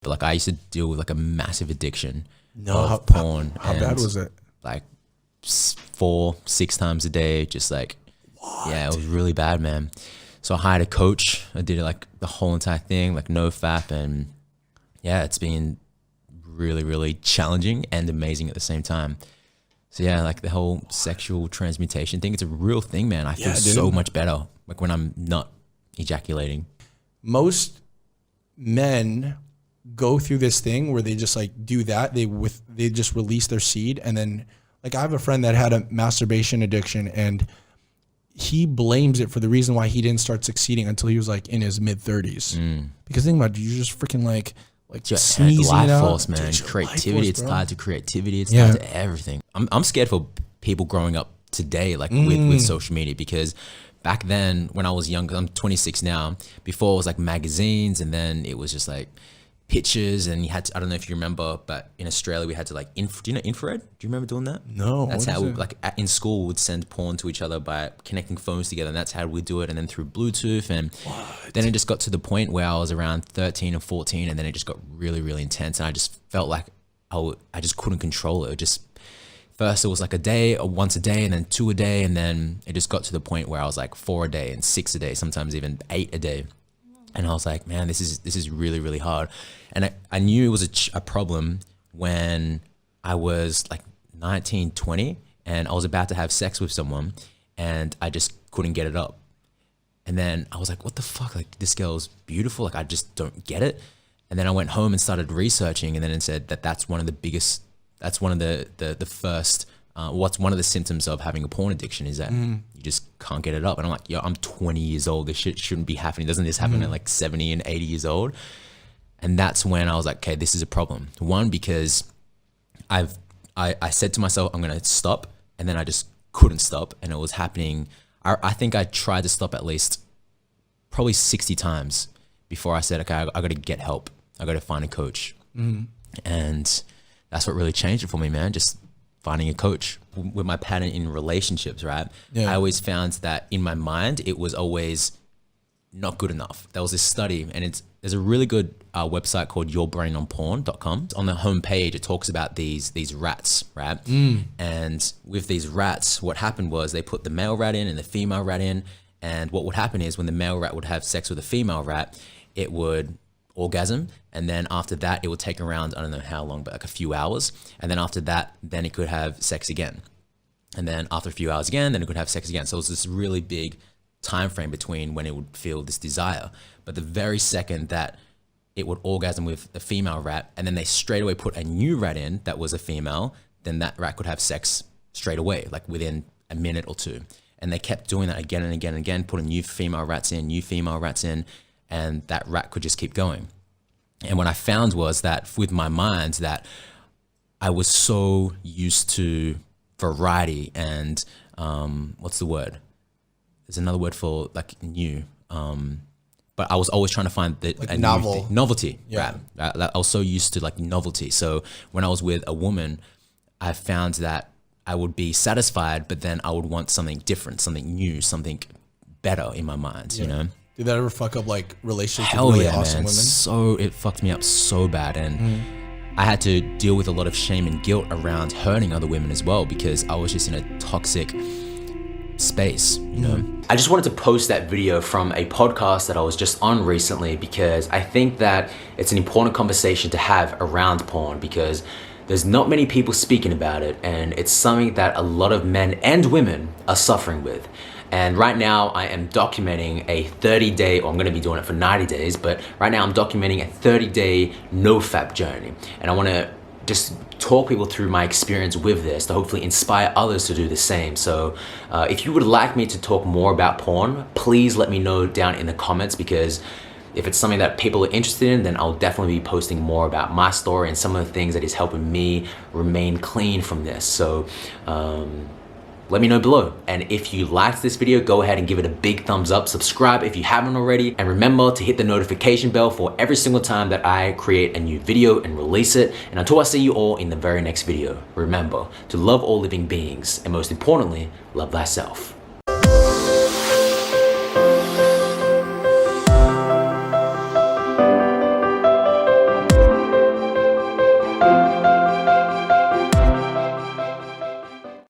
But like I used to deal with like a massive addiction No, of porn. How bad was it? Like 4-6 times a day, just like, yeah, it was really bad, man. So I hired a coach. I did like the whole entire thing, like nofap, and yeah, it's been really, really challenging and amazing at the same time. So yeah, like the whole sexual transmutation thing, it's a real thing, man. I feel so much better like when I'm not ejaculating. Most men go through this thing where they just like do that. They just release their seed, and then like I have a friend that had a masturbation addiction, and he blames it for the reason why he didn't start succeeding until he was like in his mid-30s. Because think about it, you're just freaking like sneezing life out. force, man. Dude, Creativity, life force, it's tied to creativity. It's Yeah. tied to everything. I'm scared for people growing up today, like with social media, because back then when I was younger, I'm 26 now. Before it was like magazines, and then it was just like pictures, and you had to, I don't know if you remember, but in Australia we had to like, do you know infrared? Do you remember doing that? No. That's what how is we, it? like in school, would send porn to each other by connecting phones together, and that's how we do it. And then through Bluetooth, and then it just got to the point where I was around 13 or 14, and then it just got really, really intense, and I just felt like I just couldn't control it. It just, first it was like a day or once a day, and then 2 a day, and then it just got to the point where I was like 4 a day and 6 a day, sometimes even 8 a day. And I was like, man, this is really, really hard. And I knew it was a problem when I was like 19, 20, and I was about to have sex with someone, and I just couldn't get it up. And then I was like, what the fuck? Like, this girl's beautiful. Like, I just don't get it. And then I went home and started researching, and then it said that that's one of the biggest, that's one of the first, what's one of the symptoms of having a porn addiction is that you just can't get it up. And I'm like, yo, I'm 20 years old. This shit shouldn't be happening. Doesn't this happen at like 70 and 80 years old? And that's when I was like, okay, this is a problem. One, because I said to myself, I'm going to stop. And then I just couldn't stop. And it was happening. I think I tried to stop at least probably 60 times before I said, okay, I got to get help. I got to find a coach. And that's what really changed it for me, man. Just finding a coach. With my pattern in relationships, right? Yeah. I always found that in my mind, it was always not good enough. There was this study, and there's a really good website called yourbrainonporn.com. On the homepage, it talks about these rats, right? And with these rats, what happened was they put the male rat in and the female rat in, and what would happen is when the male rat would have sex with a female rat, it would orgasm, and then after that it would take around, I don't know how long, but like a few hours, and then after that then it could have sex again, and then after a few hours again, then it could have sex again. So it was this really big time frame between when it would feel this desire. But the very second that it would orgasm with a female rat, and then they straight away put a new rat in that was a female, then that rat could have sex straight away, like within a minute or two. And they kept doing that again and again and again, putting new female rats in, and that rat could just keep going. And what I found was that with my mind, that I was so used to variety and what's the word? There's another word for like new. But I was always trying to find a novel. Novelty. Yeah. Right? I was so used to like novelty. So when I was with a woman, I found that I would be satisfied, but then I would want something different, something new, something better in my mind, you know? Did that ever fuck up like relationships Hell with really yeah, awesome man. women? So it fucked me up so bad, and I had to deal with a lot of shame and guilt around hurting other women as well, because I was just in a toxic space, you know. I just wanted to post that video from a podcast that I was just on recently, because I think that it's an important conversation to have around porn, because there's not many people speaking about it, and it's something that a lot of men and women are suffering with. And right now I am documenting a 30-day, or I'm gonna be doing it for 90 days, but right now I'm documenting a 30-day nofap journey. And I wanna just talk people through my experience with this to hopefully inspire others to do the same. So if you would like me to talk more about porn, please let me know down in the comments, because if it's something that people are interested in, then I'll definitely be posting more about my story and some of the things that is helping me remain clean from this. So let me know below. And if you liked this video, go ahead and give it a big thumbs up. Subscribe if you haven't already. And remember to hit the notification bell for every single time that I create a new video and release it. And until I see you all in the very next video, remember to love all living beings, and most importantly, love thyself.